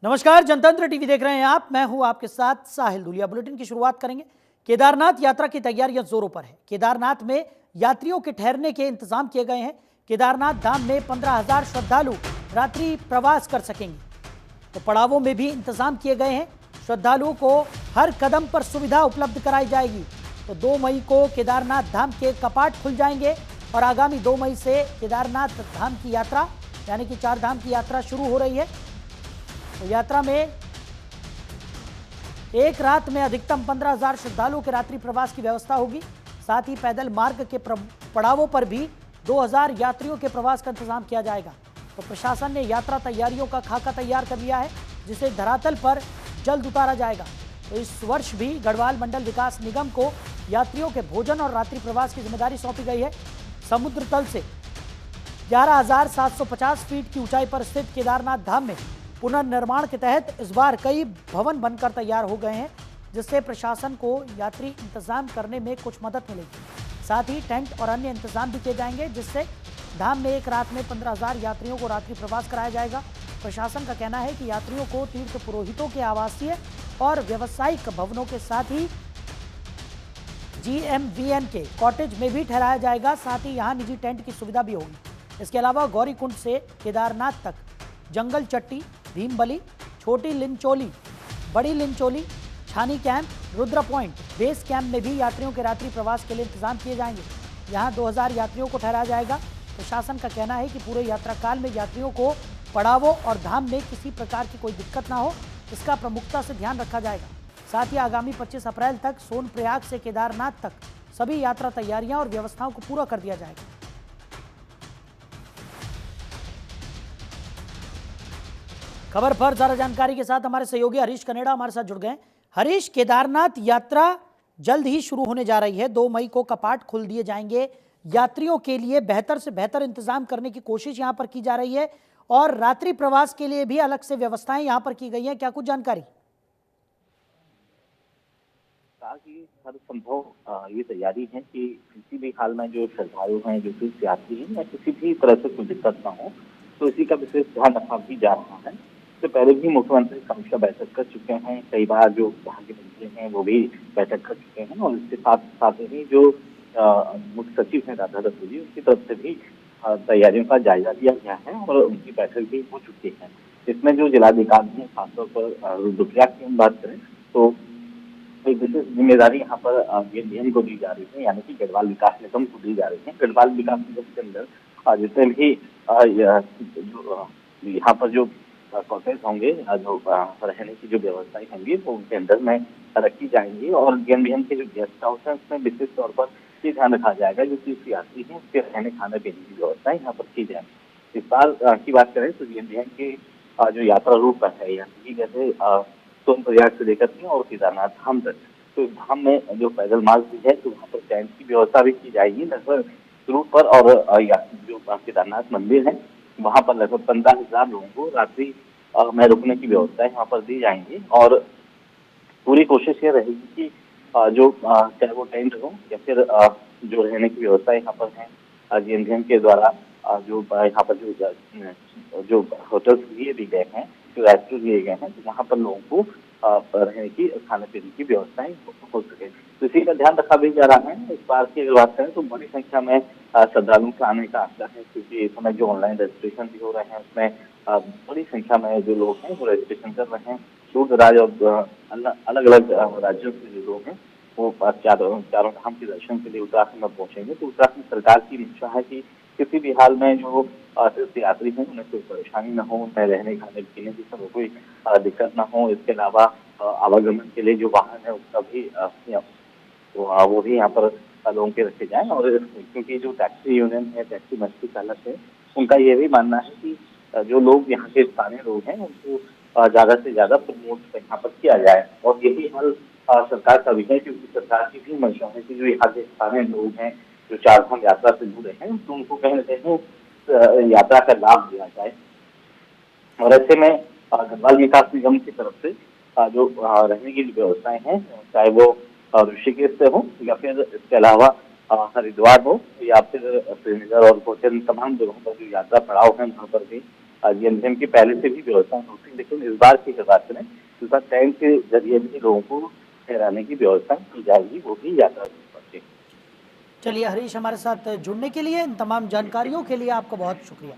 नमस्कार, जनतंत्र टीवी देख रहे हैं आप। मैं हूं आपके साथ साहिल दुलिया। बुलेटिन की शुरुआत करेंगे। केदारनाथ यात्रा की तैयारियां जोरों पर है। केदारनाथ में यात्रियों के ठहरने के इंतजाम किए गए हैं। केदारनाथ धाम में 15,000 श्रद्धालु रात्रि प्रवास कर सकेंगे, तो पड़ावों में भी इंतजाम किए गए हैं। श्रद्धालुओं को हर कदम पर सुविधा उपलब्ध कराई जाएगी। तो 2 मई को केदारनाथ धाम के कपाट खुल जाएंगे और आगामी 2 मई से केदारनाथ धाम की यात्रा यानी कि 4 धाम की यात्रा शुरू हो रही है। तो यात्रा में एक रात में अधिकतम 15,000 श्रद्धालुओं के रात्रि प्रवास की व्यवस्था होगी। साथ ही पैदल मार्ग के पड़ावों पर भी 2,000 यात्रियों के प्रवास का इंतजाम किया जाएगा। तो प्रशासन ने यात्रा तैयारियों का खाका तैयार कर लिया है, जिसे धरातल पर जल्द उतारा जाएगा। तो इस वर्ष भी गढ़वाल मंडल विकास निगम को यात्रियों के भोजन और रात्रि प्रवास की जिम्मेदारी सौंपी गई है। समुद्र तल से 11,750 फीट की ऊंचाई पर स्थित केदारनाथ धाम में पुनर्निर्माण के तहत इस बार कई भवन बनकर तैयार हो गए हैं, जिससे प्रशासन को यात्री इंतजाम करने में कुछ मदद मिलेगी। साथ ही टेंट और अन्य इंतजाम भी किए जाएंगे, जिससे धाम में एक रात में 15,000 यात्रियों को रात्रि प्रवास कराया जाएगा। प्रशासन का कहना है कि यात्रियों को तीर्थ पुरोहितों के आवासीय और व्यावसायिक भवनों के साथ ही GMVN के कॉटेज में भी ठहराया जाएगा। साथ ही यहाँ निजी टेंट की सुविधा भी होगी। इसके अलावा गौरीकुंड से केदारनाथ तक जंगल चट्टी, भीमबली, छोटी लिंचोली, बड़ी लिंचोली, छानी camp, Rudra point, base camp में भी यात्रियों के रात्रि प्रवास के लिए इंतजाम किए जाएंगे। यहाँ 2,000 यात्रियों को ठहराया जाएगा। प्रशासन का कहना है कि पूरे यात्रा काल में यात्रियों को पड़ावों और धाम में किसी प्रकार की कोई दिक्कत ना हो, इसका प्रमुखता से ध्यान रखा जाएगा। साथ ही आगामी 25 अप्रैल तक सोनप्रयाग से केदारनाथ तक सभी यात्रा तैयारियां और व्यवस्थाओं को पूरा कर दिया जाएगा। खबर पर ज्यादा जानकारी के साथ हमारे सहयोगी हरीश कनेडा हमारे साथ जुड़ गए। हरीश, केदारनाथ यात्रा जल्द ही शुरू होने जा रही है। 2 मई को कपाट खुल दिए जाएंगे। यात्रियों के लिए बेहतर से बेहतर इंतजाम करने की कोशिश यहां पर की जा रही है और रात्रि प्रवास के लिए भी अलग से व्यवस्थाएं यहां पर की गई हैं। क्या कुछ जानकारी? कि हर संभव ये तैयारी है कि किसी भी हाल में जो श्रद्धालु हैं, जो तीर्थ यात्री हैं, या किसी भी तरह से कोई दिक्कत ना हो, तो इसी का विशेष ध्यान रखा भी जा रहा है। तो पहले भी मुख्यमंत्री समीक्षा बैठक कर चुके हैं। कई बार जो वहाँ के मंत्री हैं वो भी बैठक कर चुके हैं और इसके साथ साथ ही जो मुख्य सचिव हैं राधा दत्त जी, उनकी तरफ से भी तैयारियों का जायजा लिया गया है और उनकी बैठक भी हो चुकी है। इसमें जो जिलाधिकारी हैं, खासतौर पर रुद्रप्रयाग की हम बात करें तो एक विशेष जिम्मेदारी यहाँ पर निगम को दी जा रही है, यानी कि गढ़वाल विकास निगम को दी जा रही है। गढ़वाल विकास निगम के अंदर जितने भी जो यहाँ पर जो कॉटेज होंगे, जो रहने की जो व्यवस्थाएं होंगी, वो उनके अंदर में रखी जाएंगी और GMVN के जो गेस्ट हाउस है उसमें विशेष तौर पर ये ध्यान रखा जाएगा जो तीर्थ यात्री हैं उसके रहने खाने पीने की व्यवस्था यहाँ पर की जाए। इस बार की बात करें तो GMVN के जो यात्रा रूट है, यानी कि जैसे सोनप्रयाग से लेकर के और केदारनाथ धाम तक, तो धाम में जो पैदल मार्ग भी है तो वहाँ पर टेंट की व्यवस्था भी की जाएगी लगभग रूट पर। और जो केदारनाथ मंदिर है वहाँ पर लगभग 15,000 लोगों को रात्रि में रुकने की व्यवस्था यहाँ पर दी जाएंगी और पूरी कोशिश ये रहेगी कि जो चाहे वो टेंट हो या फिर जो रहने की व्यवस्था यहाँ पर है GMVN के द्वारा जो यहाँ पर जो होटल्स दिए भी गए हैं, जो रेस्टोरेंट दिए गए हैं, तो वहाँ पर लोगों को रहने की, खाने पीने की व्यवस्थाएं हो सके, तो इसी का ध्यान रखा भी जा रहा है। इस बार की अगर बात करें तो बड़ी संख्या में श्रद्धालुओं के आने का आशा है, क्योंकि इस समय जो ऑनलाइन रजिस्ट्रेशन भी हो रहे हैं उसमें बड़ी संख्या में जो लोग हैं वो रजिस्ट्रेशन कर रहे हैं। दूर दराज और अलग अलग राज्यों से जो लोग हैं वो चारों धाम के दर्शन के लिए उत्तराखंड में पहुंचेंगे। तो उत्तराखंड सरकार की इच्छा है कि किसी भी हाल में जो तीर्थ यात्री हैं उन्हें कोई परेशानी न हो, उन्हें रहने खाने पीने की सब कोई दिक्कत ना हो। इसके अलावा आवागमन के लिए जो वाहन है उसका भी वो भी यहाँ पर लोगों के रखे जाएं। और क्योंकि जो टैक्सी यूनियन है, टैक्सी मस्ती चालक है, उनका ये भी मानना है कि जो लोग यहाँ के स्थानीय लोग हैं उनको ज्यादा से ज्यादा प्रमोट यहाँ पर किया जाए। और यही हाल सरकार का भी है, क्योंकि सरकार की भी मंशा है कि जो यहाँ के स्थानीय लोग हैं जो 4 धाम यात्रा से जुड़े हैं तो उनको कहीं न कहीं यात्रा का लाभ दिया जाए। और ऐसे में गढ़वाल विकास निगम की तरफ से जो रहने की व्यवस्थाएं हैं, चाहे वो ऋषिकेश से हो या फिर इसके अलावा हरिद्वार हो या फिर श्रीनगर और कोचन, तमाम जगहों पर जो यात्रा पड़ाव है वहाँ पर भी एमजीएम की पहले से भी व्यवस्था होती, लेकिन इस बार की बात करें तो इस बार ट्रेन के जरिए भी लोगों को ठहराने की व्यवस्था की जाएगी, वो भी यात्रा पर। चलिए हरीश, हमारे साथ जुड़ने के लिए, इन तमाम जानकारियों के लिए आपका बहुत शुक्रिया।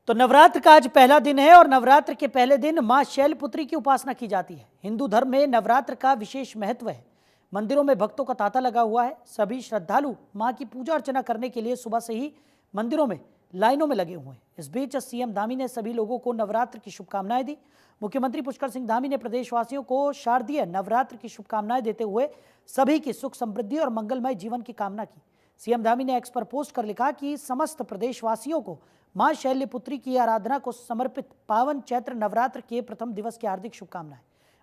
तो नवरात्र का आज पहला दिन है और नवरात्र के पहले दिन मां शैलपुत्री की उपासना की जाती है। हिंदू धर्म में नवरात्र का विशेष महत्व है। मंदिरों में भक्तों का तांता लगा हुआ है। सभी श्रद्धालु मां की पूजा अर्चना करने के लिए सुबह से ही मंदिरों में लाइनों में लगे हुए हैं। इस बीच सीएम धामी ने सभी लोगों को नवरात्र की शुभकामनाएं दी। मुख्यमंत्री पुष्कर सिंह धामी ने प्रदेशवासियों को शारदीय नवरात्र की शुभकामनाएं देते हुए सभी की सुख समृद्धि और मंगलमय जीवन की कामना की। सीएम धामी ने एक्स पर पोस्ट कर लिखा कि समस्त प्रदेशवासियों को मां शैलपुत्री की आराधना को समर्पित पावन चैत्र नवरात्र के प्रथम दिवस की हार्दिक शुभकामनाएं।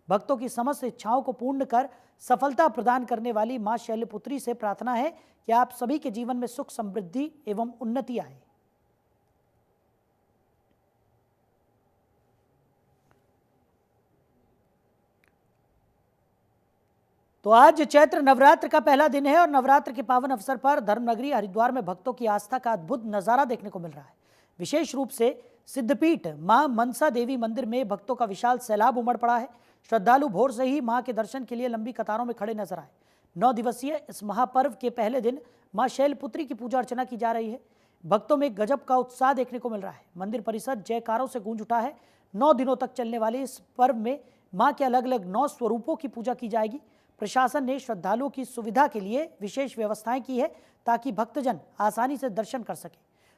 भक्तों की समस्त इच्छाओं को पूर्ण कर सफलता प्रदान करने वाली मां शैलपुत्री से प्रार्थना है कि आप सभी के जीवन में सुख समृद्धि एवं उन्नति आए। तो आज चैत्र नवरात्र का पहला दिन है और नवरात्र के पावन अवसर पर धर्मनगरी हरिद्वार में भक्तों की आस्था का अद्भुत नजारा देखने को मिल रहा है। विशेष रूप से सिद्धपीठ मां मनसा देवी मंदिर में भक्तों का विशाल सैलाब उमड़ पड़ा है। श्रद्धालु भोर से ही मां के दर्शन के लिए लंबी कतारों में खड़े नजर आए। 9 दिवसीय इस महापर्व के पहले दिन मां शैलपुत्री की पूजा अर्चना की जा रही है। भक्तों में गजब का उत्साह देखने को मिल रहा है। मंदिर परिसर जयकारों से गूंज उठा है। 9 दिनों तक चलने वाले इस पर्व में मां के अलग अलग 9 स्वरूपों की पूजा की जाएगी। प्रशासन ने श्रद्धालुओं की सुविधा के लिए विशेष व्यवस्थाएं की है ताकि भक्तजन आसानी से दर्शन कर सके।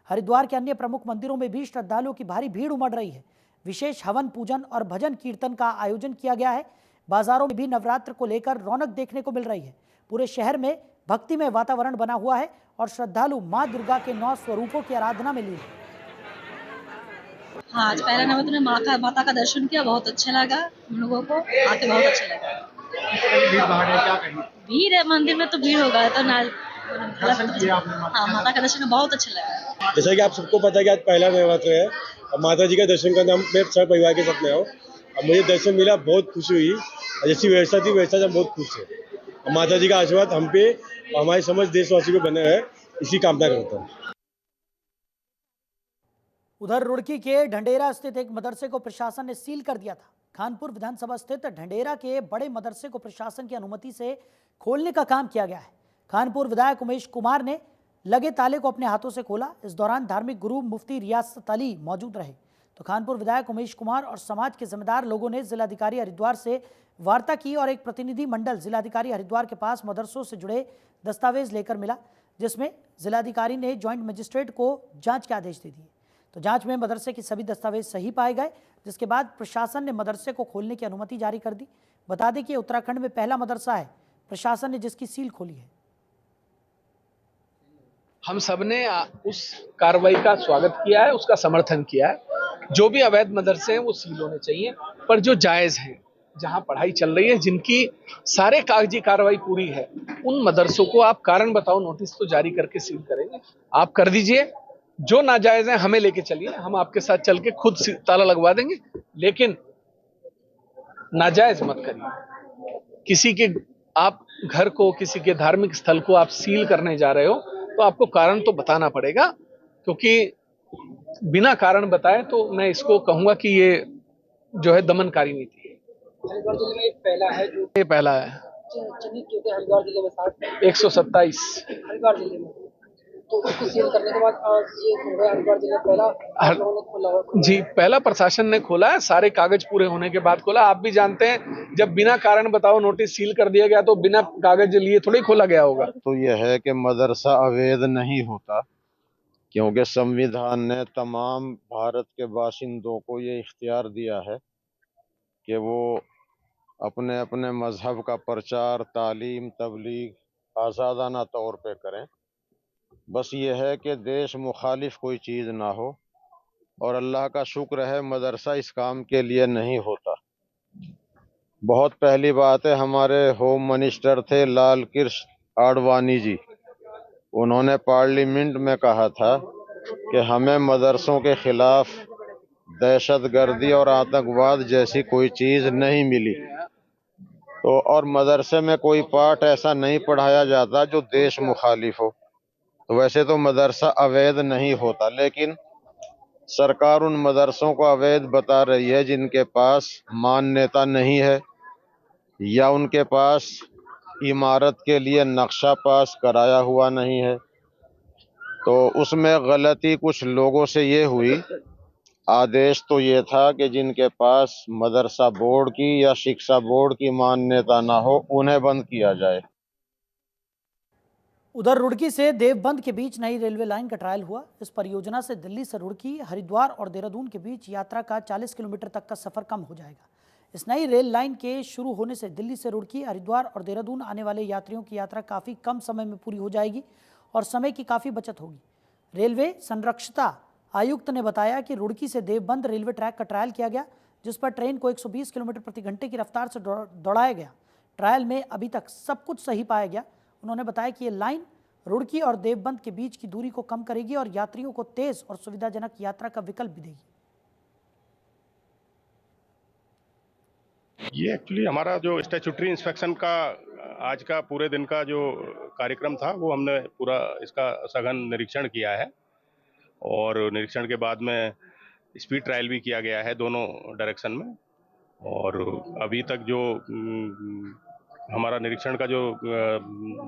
हरिद्वार के अन्य प्रमुख मंदिरों में भी श्रद्धालुओं की भारी भीड़ उमड़ रही है। विशेष हवन पूजन और भजन कीर्तन का आयोजन किया गया है। बाजारों में भी नवरात्र को लेकर रौनक देखने को मिल रही है। पूरे शहर में भक्तिमय वातावरण बना हुआ है और श्रद्धालु मां दुर्गा के 9 स्वरूपों की आराधना में लीन है। हाँ, आज पहला नवरात्र में माता का दर्शन किया, बहुत अच्छा लगा। हम लोगों को आके बहुत अच्छा लगा। भीड़ भाड़ है, क्या कहेंगे? भीड़ है मंदिर में, तो भीड़ होगा तो ना। हाँ, माता का दर्शन बहुत अच्छा लगा। जैसा कि आप सबको पता है कि आज पहला नवरात्र है और माता जी का दर्शन करने हम मैं सब परिवार के साथ में आया हूँ। अब मुझे दर्शन मिला, बहुत खुशी हुई और जैसी व्यवस्था थी वैसा हम बहुत खुश है। और माता जी का आशीर्वाद हम पे और हमारे समस्त देशवासी को बना है, इसी कामना करता हूँ। उधर रुड़की के ढंडेरा स्थित एक मदरसे को प्रशासन ने सील कर दिया था। खानपुर विधानसभा स्थित ढंडेरा के बड़े मदरसे को प्रशासन की अनुमति से खोलने का काम किया गया है। खानपुर विधायक उमेश कुमार ने लगे ताले को अपने हाथों से खोला। इस दौरान धार्मिक गुरु मुफ्ती रियासत अली मौजूद रहे। तो खानपुर विधायक उमेश कुमार और समाज के जिम्मेदार लोगों ने जिलाधिकारी हरिद्वार से वार्ता की और एक प्रतिनिधि मंडल जिलाधिकारी हरिद्वार के पास मदरसों से जुड़े दस्तावेज लेकर मिला, जिसमें जिलाधिकारी ने ज्वाइंट मजिस्ट्रेट को जांच के आदेश दे दिए। तो जांच में मदरसे के सभी दस्तावेज सही पाए गए, जिसके बाद प्रशासन ने मदरसे को खोलने की अनुमति जारी कर दी। बता दें कि उत्तराखंड में पहला मदरसा है प्रशासन ने जिसकी सील खोली है। हम सबने उस कार्रवाई का स्वागत किया है, उसका समर्थन किया है। जो भी अवैध मदरसे हैं वो सील होने चाहिए, पर जो जायज हैं, जहां पढ़ाई चल रही है, जिनकी सारे कागजी कार्रवाई पूरी है, उन मदरसों को आप कारण बताओ नोटिस तो जारी करके सील करेंगे। आप कर दीजिए। जो नाजायज है हमें लेके चलिए, हम आपके साथ चल के खुद ताला लगवा देंगे, लेकिन नाजायज मत करिए। किसी के आप घर को, किसी के धार्मिक स्थल को आप सील करने जा रहे हो तो आपको कारण तो बताना पड़ेगा, क्योंकि बिना कारण बताए तो मैं इसको कहूंगा कि ये जो है दमनकारी नीति है। हरिद्वार जिले में पहला है जो ये पहला है हरिद्वार जिले में 127 हरिद्वार जिले में, तो उसको सील करने के बाद ये हरिद्वार जिले पहला आप लोगों ने खोला जी, पहला प्रशासन ने खोला है, सारे कागज पूरे होने के बाद खोला। आप भी जानते हैं जब बिना कारण बताओ नोटिस सील कर दिया गया तो बिना कागज लिए थोड़ी खोला गया होगा। तो यह है कि मदरसा अवैध नहीं होता, क्योंकि संविधान ने तमाम भारत के बाशिंदों को ये इख्तियार दिया है कि वो अपने अपने मजहब का प्रचार, तालीम, तबलीग आज़ादाना तौर पे करें। बस ये है कि देश मुखालिफ कोई चीज़ ना हो, और अल्लाह का शुक्र है मदरसा इस काम के लिए नहीं होता। बहुत पहली बात है, हमारे होम मिनिस्टर थे लाल कृष्ण आडवाणी जी, उन्होंने पार्लियामेंट में कहा था कि हमें मदरसों के खिलाफ दहशतगर्दी और आतंकवाद जैसी कोई चीज़ नहीं मिली। तो और मदरसे में कोई पाठ ऐसा नहीं पढ़ाया जाता जो देश मुखालिफ हो। तो वैसे तो मदरसा अवैध नहीं होता, लेकिन सरकार उन मदरसों को अवैध बता रही है जिनके पास मान्यता नहीं है या उनके पास इमारत के लिए नक्शा पास कराया हुआ नहीं है। तो उसमें गलती कुछ लोगों से ये हुई, आदेश तो ये था कि जिनके पास मदरसा बोर्ड की या शिक्षा बोर्ड की मान्यता ना हो उन्हें बंद किया जाए। उधर रुड़की से देवबंद के बीच नई रेलवे लाइन का ट्रायल हुआ। इस परियोजना से दिल्ली से रुड़की, हरिद्वार और देहरादून के बीच यात्रा का 40 किलोमीटर तक का सफर कम हो जाएगा। इस नई रेल लाइन के शुरू होने से दिल्ली से रुड़की, हरिद्वार और देहरादून आने वाले यात्रियों की यात्रा काफ़ी कम समय में पूरी हो जाएगी और समय की काफ़ी बचत होगी। रेलवे संरक्षता आयुक्त ने बताया कि रुड़की से देवबंद रेलवे ट्रैक का ट्रायल किया गया, जिस पर ट्रेन को 120 किलोमीटर प्रति घंटे की रफ्तार से दौड़ाया गया। ट्रायल में अभी तक सब कुछ सही पाया गया। उन्होंने बताया कि ये लाइन रुड़की और देवबंद के बीच की दूरी को कम करेगी और यात्रियों को तेज और सुविधाजनक यात्रा का विकल्प भी देगी। ये एक्चुअली हमारा जो स्टैट्यूटरी इंस्पेक्शन का आज का पूरे दिन का जो कार्यक्रम था वो हमने पूरा इसका सघन निरीक्षण किया है और निरीक्षण के बाद में स्पीड ट्रायल भी किया गया है दोनों डायरेक्शन में। और अभी तक जो हमारा निरीक्षण का जो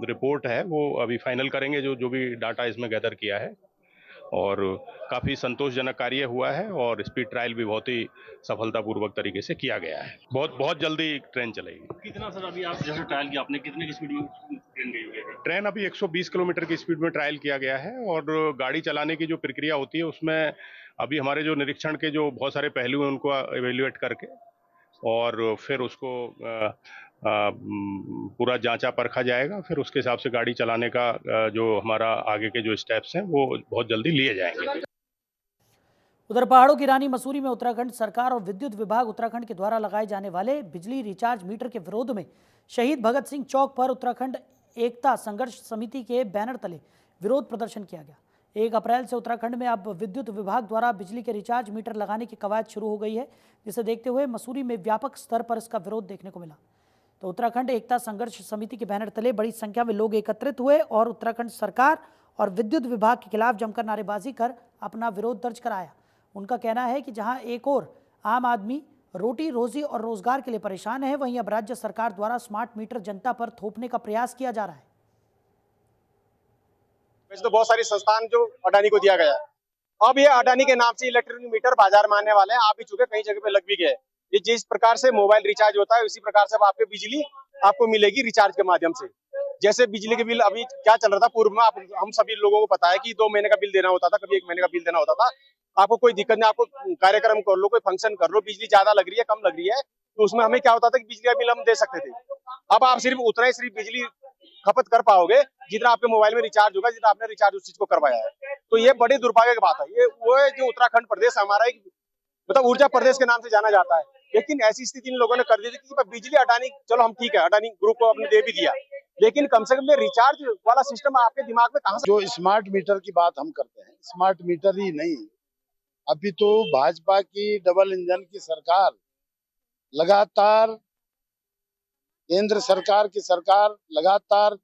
रिपोर्ट है वो अभी फाइनल करेंगे, जो भी डाटा इसमें गैदर किया है। और काफ़ी संतोषजनक कार्य हुआ है और स्पीड ट्रायल भी बहुत ही सफलतापूर्वक तरीके से किया गया है। बहुत जल्दी ट्रेन चलेगी। कितना सर अभी आप जैसे ट्रायल किया आपने, कितने की स्पीड में ट्रेन गई होगी? ट्रेन अभी 120 किलोमीटर की स्पीड में ट्रायल किया गया है और गाड़ी चलाने की जो प्रक्रिया होती है उसमें अभी हमारे जो निरीक्षण के जो बहुत सारे पहलू हैं उनको एवेल्युएट करके और फिर उसको पूरा जांचा परखा जाएगा। फिर उसके हिसाब से गाड़ी चलाने का जो हमारा आगे के जो स्टेप्स हैं वो बहुत जल्दी लिए जाएंगे। उधर पहाड़ों की रानी मसूरी में उत्तराखंड सरकार और विद्युत विभाग उत्तराखंड के द्वारा लगाए जाने वाले बिजली रिचार्ज मीटर के विरोध में शहीद भगत सिंह चौक पर उत्तराखंड एकता संघर्ष समिति के बैनर तले विरोध प्रदर्शन किया गया। 1 अप्रैल से उत्तराखंड में अब विद्युत विभाग द्वारा बिजली के रिचार्ज मीटर लगाने की कवायद शुरू हो गई है, जिसे देखते हुए मसूरी में व्यापक स्तर पर इसका विरोध देखने को मिला। तो उत्तराखंड एकता संघर्ष समिति के बैनर तले बड़ी संख्या में लोग एकत्रित हुए और उत्तराखंड सरकार और विद्युत विभाग के खिलाफ जमकर नारेबाजी कर अपना विरोध दर्ज कराया। उनका कहना है कि जहां एक और आम आदमी रोटी रोजी और रोजगार के लिए परेशान है, वहीं अब राज्य सरकार द्वारा स्मार्ट मीटर जनता पर थोपने का प्रयास किया जा रहा है। वैसे तो बहुत सारी संस्थान जो अडानी को दिया गया है, अब ये अडानी के नाम से इलेक्ट्रॉनिक मीटर बाजार में आने वाले हैं। आ भी चुके, कई जगह पे लग भी गए। ये जिस प्रकार से मोबाइल रिचार्ज होता है उसी प्रकार से अब आपके बिजली आपको मिलेगी रिचार्ज के माध्यम से। जैसे बिजली के बिल अभी क्या चल रहा था पूर्व में, हम सभी लोगों को पता है कि 2 महीने का बिल देना होता था, कभी 1 महीने का बिल देना होता था। आपको कोई दिक्कत नहीं, आपको कार्यक्रम कर लो, कोई फंक्शन कर लो, बिजली ज्यादा लग रही है कम लग रही है तो उसमें हमें क्या होता था कि बिजली का बिल हम दे सकते थे। अब आप सिर्फ उतना ही सिर्फ बिजली खपत कर पाओगे जितना आपके मोबाइल में रिचार्ज होगा, जितना आपने रिचार्ज उस चीज को करवाया है। तो ये बड़ी दुर्भाग्य की बात है। ये वो है जो उत्तराखंड प्रदेश हमारा एक मतलब ऊर्जा प्रदेश के नाम से जाना जाता है, लेकिन ऐसी स्थिति इन लोगों ने कर दी थी कि बिजली अडानी, चलो हम ठीक है अडानी ग्रुप को अपने दे भी दिया, लेकिन कम से कम ये रिचार्ज वाला सिस्टम आपके दिमाग में कहां से? जो स्मार्ट मीटर की बात हम करते हैं, स्मार्ट मीटर ही नहीं, अभी तो भाजपा की डबल इंजन की सरकार लगातार, केंद्र सरकार की सरकार लगातार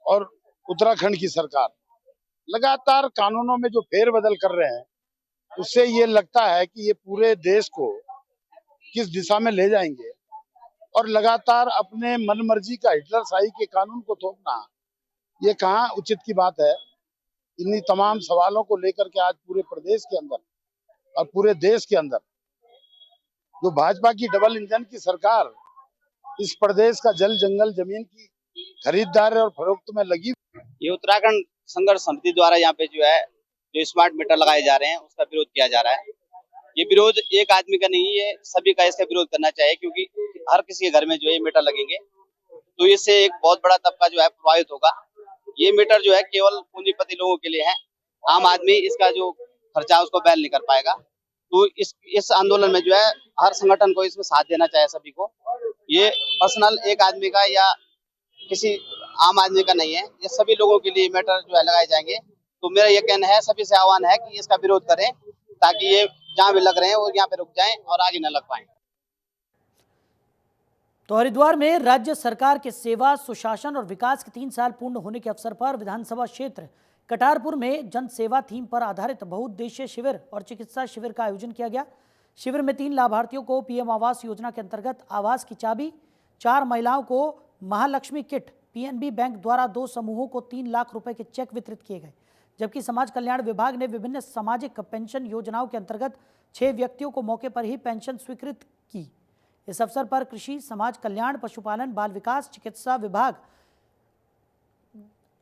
और उत्तराखंड की सरकार लगातार कानूनों में जो फेरबदल कर रहे हैं, उससे ये लगता है कि ये पूरे देश को किस दिशा में ले जाएंगे और लगातार अपने मनमर्जी का हिटलरशाही के कानून को थोपना, ये कहाँ उचित की बात है। इन्हीं तमाम सवालों को लेकर के आज पूरे प्रदेश के अंदर और पूरे देश के अंदर जो भाजपा की डबल इंजन की सरकार इस प्रदेश का जल जंगल जमीन की खरीदार और फरोख्त में लगी। ये उत्तराखंड संघर्ष समिति द्वारा यहाँ पे जो है जो स्मार्ट मीटर लगाए जा रहे हैं उसका विरोध किया जा रहा है। ये विरोध एक आदमी का नहीं है, सभी का इसका विरोध करना चाहिए, क्योंकि हर किसी के घर में जो है मीटर लगेंगे तो इससे एक बहुत बड़ा तबका जो है प्रभावित होगा। ये मीटर जो है केवल पूंजीपति लोगों के लिए है, आम आदमी इसका जो खर्चा उसको बैल नहीं कर पाएगा। तो इस आंदोलन में जो है हर संगठन को इसमें साथ देना चाहिए सभी को। ये पर्सनल एक आदमी का या किसी आम आदमी का नहीं है, ये सभी लोगों के लिए मीटर जो है लगाए जाएंगे। तो मेरा ये कहना है, सभी से आह्वान है कि इसका विरोध करें ताकि ये जहाँ भी लग रहे हैं वो यहाँ पे रुक जाएं और आगे न लग पाएं। तो हरिद्वार में राज्य सरकार के सेवा, सुशासन और विकास के 3 साल पूर्ण होने के अवसर पर विधानसभा क्षेत्र कटारपुर में जन सेवा थीम पर आधारित बहुउद्देशीय शिविर और चिकित्सा शिविर का आयोजन किया गया। शिविर में 3 लाभार्थियों को पीएम आवास योजना के अंतर्गत आवास की चाबी, 4 महिलाओं को महालक्ष्मी किट, पीएनबी बैंक द्वारा 2 समूहों को 3 लाख रुपए के चेक वितरित किए गए। जबकि समाज कल्याण विभाग ने विभिन्न सामाजिक पेंशन योजनाओं के अंतर्गत 6 व्यक्तियों को मौके पर ही पेंशन स्वीकृत की। इस अवसर पर कृषि, समाज कल्याण, पशुपालन, बाल विकास, चिकित्सा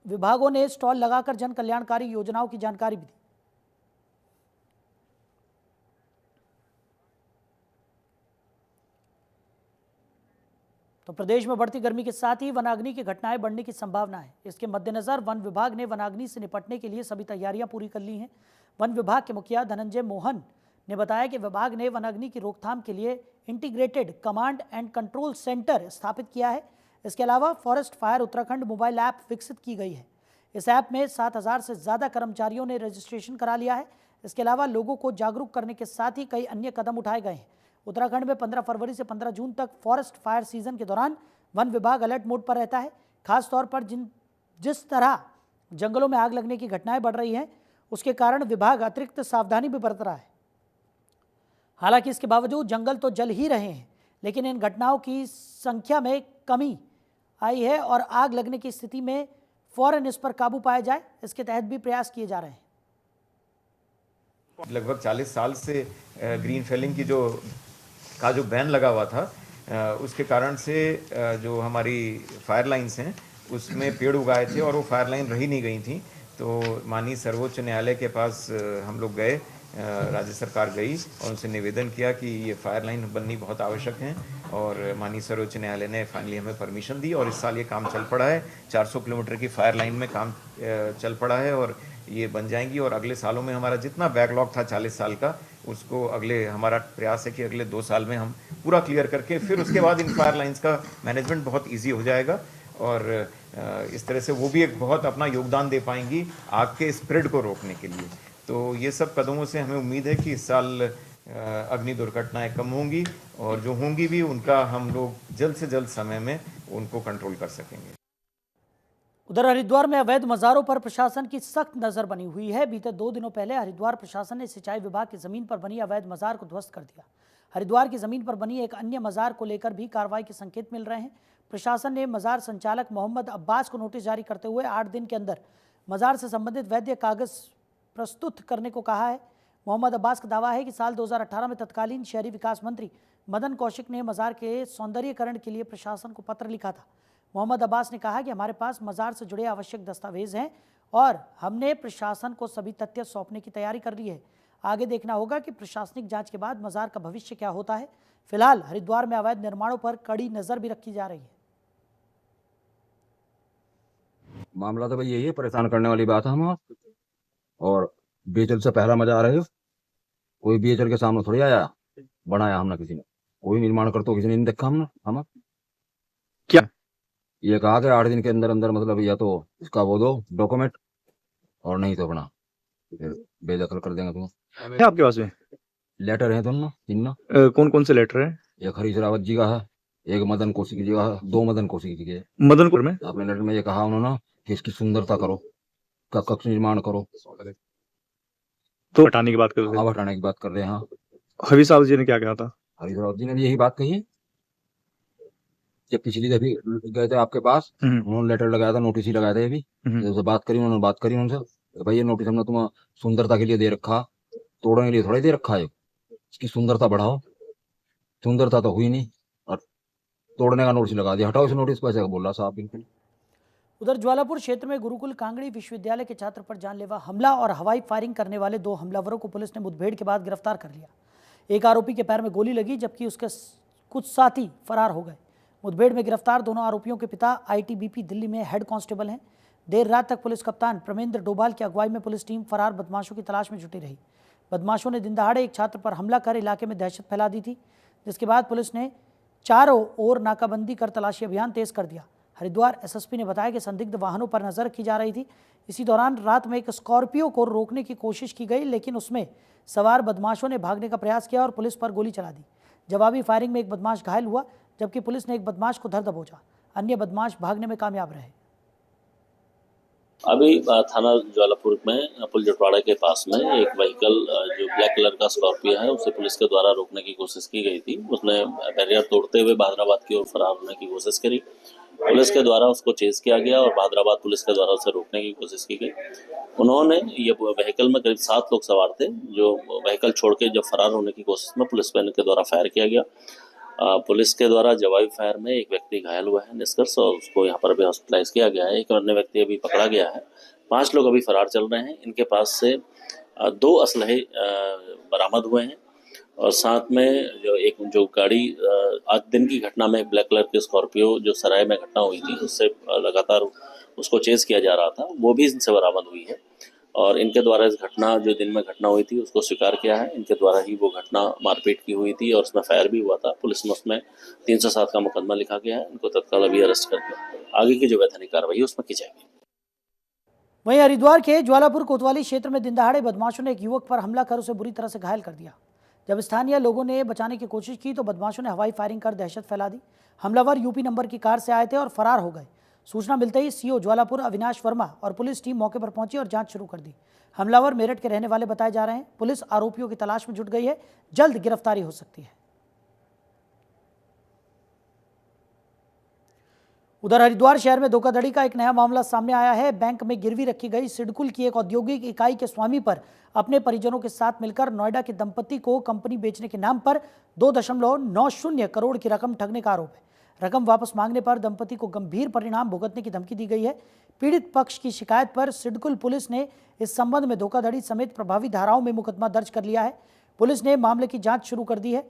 विभागों ने स्टॉल लगाकर जन कल्याणकारी योजनाओं की जानकारी भी दी। तो प्रदेश में बढ़ती गर्मी के साथ ही वनाग्नि की घटनाएं बढ़ने की संभावना है। इसके मद्देनजर वन विभाग ने वनाग्नि से निपटने के लिए सभी तैयारियां पूरी कर ली हैं। वन विभाग के मुखिया धनंजय मोहन ने बताया कि विभाग ने वनाग्नि की रोकथाम के लिए integrated command and control centre स्थापित किया है। इसके अलावा forest fire Uttarakhand mobile app विकसित की गई है। इस ऐप में 7,000 से ज़्यादा कर्मचारियों ने रजिस्ट्रेशन करा लिया है। इसके अलावा लोगों को जागरूक करने के साथ ही कई अन्य कदम उठाए गए हैं। उत्तराखंड में 15 फरवरी से 15 जून तक फॉरेस्ट फायर सीजन के दौरान वन विभाग अलर्ट मोड पर रहता है। खासतौर पर जिस तरह जंगलों में आग लगने की घटनाएं बढ़ रही हैं, उसके कारण विभाग अतिरिक्त सावधानी भी बरत रहा है। हालांकि इसके बावजूद जंगल तो जल ही रहे हैं, लेकिन इन घटनाओं की संख्या में कमी आई है और आग लगने की स्थिति में फौरन इस पर काबू पाया जाए, इसके तहत भी प्रयास किए जा रहे हैं। लगभग 40 साल से ग्रीन फेलिंग की जो बैन लगा हुआ था, उसके कारण से जो हमारी फायर लाइन्स हैं उसमें पेड़ उगाए थे और वो फायर लाइन रही नहीं गई थी। तो माननीय सर्वोच्च न्यायालय के पास हम लोग गए, राज्य सरकार गई और उनसे निवेदन किया कि ये फायर लाइन बननी बहुत आवश्यक है और माननीय सर्वोच्च न्यायालय ने फाइनली हमें परमिशन दी और इस साल ये काम चल पड़ा है। 400 किलोमीटर की फायर लाइन में काम चल पड़ा है और ये बन जाएंगी और अगले सालों में हमारा जितना बैकलॉग था 40 साल का, उसको हमारा प्रयास है कि अगले 2 साल में हम पूरा क्लियर करके फिर उसके बाद इन फायर लाइन्स का मैनेजमेंट बहुत ईजी हो जाएगा और इस तरह से वो भी एक बहुत अपना योगदान दे पाएंगी आग के स्प्रेड को रोकने के लिए। तो ये सब कदमों से हमें उम्मीद है कि इस साल अग्नि दुर्घटनाएं कम होंगी और जो होंगी भी उनका हम लोग जल्द से जल्द समय में उनको कंट्रोल कर सकेंगे। उधर हरिद्वार में अवैध मज़ारों पर प्रशासन की सख्त नजर बनी हुई है। बीते 2 दिनों पहले हरिद्वार प्रशासन ने सिंचाई विभाग की जमीन पर बनी अवैध मज़ार को ध्वस्त कर दिया। हरिद्वार की जमीन पर बनी एक अन्य मज़ार को लेकर भी कार्रवाई के संकेत मिल रहे हैं। प्रशासन ने मज़ार संचालक मोहम्मद अब्बास को नोटिस जारी करते हुए 8 दिन के अंदर मज़ार से संबंधित वैध कागज प्रस्तुत करने को कहा है। मोहम्मद अब्बास का दावा है कि साल 2018 में तत्कालीन शहरी विकास मंत्री मदन कौशिक ने मज़ार के सौंदर्यीकरण के लिए प्रशासन को पत्र लिखा था। मोहम्मद अब्बास ने कहा कि हमारे पास मज़ार से जुड़े आवश्यक दस्तावेज हैं और हमने प्रशासन को सभी तथ्य सौंपने की तैयारी कर ली है। आगे देखना होगा कि प्रशासनिक जांच के बाद मज़ार का भविष्य क्या होता है। फिलहाल हरिद्वार में अवैध निर्माणों पर कड़ी नज़र भी रखी जा रही है। मामला तो भाई यही है, परेशान करने वाली बात है। हम और बीएचएल से पहला मजा आ रहे हो, कोई बीएचएल के सामने थोड़ी आया, बनाया हमने किसी ने, कोई निर्माण करते किसी ने नहीं देखा हमने। हम क्या ये कहा कि 8 दिन के अंदर अंदर मतलब या तो इसका वो दो डॉक्यूमेंट और नहीं तो अपना बेदखल कर देंगे। तुम आपके पास में लेटर है दोनों तीनों? कौन कौन से लेटर हैं? एक हरीश रावत जी का है, एक मदन कौशिक जी का है, 2 मदन कौशिक जी के। मदनपुर में अपने लेटर में ये कहा उन्होंने कि इसकी सुंदरता करो, कक्ष निर्माण करो, तो हटाने की बात कर रहे हैं। हटाने की बात कर रहे हैं। हाँ, हरीश रावत जी ने क्या कहा था? हरीश रावत जी ने भी यही बात कही है। जब पिछली दफे गए थे आपके पास, उन्होंने लेटर लगाया था, नोटिस ही लगाया था। ये भी जब बात करी उनसे, भाई ये नोटिस हमने तुम्हें सुंदरता के लिए दे रखा, तोड़ने के लिए थोड़ा दे रखा है, इसकी सुंदरता बढ़ाओ। सुंदरता तो हुई नहीं और तोड़ने का नोटिस लगा दिया, हटाओ इस नोटिस को, ऐसा बोल रहा साहब बिल्कुल। उधर ज्वालापुर क्षेत्र में गुरुकुल कांगड़ी विश्वविद्यालय के छात्र पर जानलेवा हमला और हवाई फायरिंग करने वाले 2 हमलावरों को पुलिस ने मुठभेड़ के बाद गिरफ्तार कर लिया। एक आरोपी के पैर में गोली लगी, जबकि उसके कुछ साथी फरार हो गए। मुठभेड़ में गिरफ्तार दोनों आरोपियों के पिता आईटीबीपी दिल्ली में हेड कांस्टेबल हैं। देर रात तक पुलिस कप्तान प्रमेंद्र डोभाल की अगुवाई में पुलिस टीम फरार बदमाशों की तलाश में जुटी रही। बदमाशों ने दिन दहाड़े एक छात्र पर हमला कर इलाके में दहशत फैला दी थी, जिसके बाद पुलिस ने चारों ओर नाकाबंदी कर तलाशी अभियान तेज कर दिया। हरिद्वार एसएसपी ने बताया कि संदिग्ध वाहनों पर नजर रखी जा रही थी। इसी दौरान रात में एक स्कॉर्पियो को रोकने की कोशिश की गई, लेकिन उसमें सवार बदमाशों ने भागने का प्रयास किया और पुलिस पर गोली चला दी। जवाबी फायरिंग में एक बदमाश घायल हुआ, जबकि पुलिस ने एक बदमाश को धर दबोचा। अन्य बदमाश भागने में कामयाब रहे। अभी थाना ज्वालापुर में पुल जटवाड़ा के पास में एक व्हीकल जो ब्लैक कलर का स्कॉर्पियो है उसे पुलिस के द्वारा रोकने की कोशिश की गई थी। उसने बैरियर तोड़ते हुए बहादुराबाद की ओर फरार होने की कोशिश करी। पुलिस के द्वारा उसको चेज किया गया और बहादुराबाद पुलिस के द्वारा उसे रोकने की कोशिश की गई। उन्होंने ये व्हीकल में करीब 7 लोग सवार थे, जो व्हीकल छोड़ के जब फरार होने की कोशिश में पुलिस पर के द्वारा फायर किया गया। पुलिस के द्वारा जवाबी फायर में एक व्यक्ति घायल हुआ है निष्कर्ष, और उसको यहाँ पर अभी हॉस्पिटलाइज किया गया है। एक अन्य व्यक्ति अभी पकड़ा गया है। 5 लोग अभी फरार चल रहे हैं। इनके पास से 2 असलहे बरामद हुए हैं और साथ में जो गाड़ी आज दिन की घटना में ब्लैक कलर की स्कॉर्पियो जो सराय में घटना हुई थी उससे लगातार उसको चेज किया जा रहा था, वो भी इनसे बरामद हुई है। और इनके द्वारा इस घटना जो दिन में घटना हुई थी उसको स्वीकार किया है। इनके द्वारा ही वो घटना मारपीट की हुई थी और उसमें फायर भी हुआ था। पुलिस में उसमें 307 का मुकदमा लिखा गया है। इनको तत्काल अभी अरेस्ट करके आगे की जो वैधानिक कार्रवाई है उसमें की जाएगी। वहीं हरिद्वार के ज्वालापुर कोतवाली क्षेत्र में दिनदहाड़े बदमाशों ने एक युवक पर हमला कर उसे बुरी तरह से घायल कर दिया। जब स्थानीय लोगों ने बचाने की कोशिश की तो बदमाशों ने हवाई फायरिंग कर दहशत फैला दी। हमलावर यूपी नंबर की कार से आए थे और फरार हो गए। सूचना मिलते ही सीओ ज्वालापुर अविनाश वर्मा और पुलिस टीम मौके पर पहुंची और जांच शुरू कर दी। हमलावर मेरठ के रहने वाले बताए जा रहे हैं। पुलिस आरोपियों की तलाश में जुट गई है। जल्द गिरफ्तारी हो सकती है। उधर हरिद्वार शहर में धोखाधड़ी का एक नया मामला सामने आया है। बैंक में गिरवी रखी गई सिडकुल की एक औद्योगिक इकाई के स्वामी पर अपने परिजनों के साथ मिलकर नोएडा के दंपति को कंपनी बेचने के नाम पर 2.90 करोड़ की रकम ठगने का आरोप है। रकम वापस मांगने पर दंपति को गंभीर परिणाम भुगतने की धमकी दी गई है। पीड़ित पक्ष की शिकायत पर सिडकुल पुलिस ने इस संबंध में धोखाधड़ी समेत प्रभावी धाराओं में मुकदमा दर्ज कर लिया है। पुलिस ने मामले की जांच शुरू कर दी है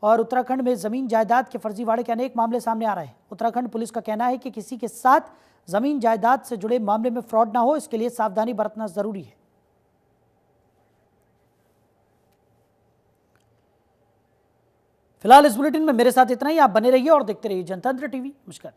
और उत्तराखंड में जमीन जायदाद के फर्जीवाड़े के अनेक मामले सामने आ रहे हैं। उत्तराखंड पुलिस का कहना है कि किसी के साथ जमीन जायदाद से जुड़े मामले में फ्रॉड ना हो, इसके लिए सावधानी बरतना जरूरी है। फिलहाल इस बुलेटिन में मेरे साथ इतना ही। आप बने रहिए और देखते रहिए जनतंत्र टीवी। नमस्कार।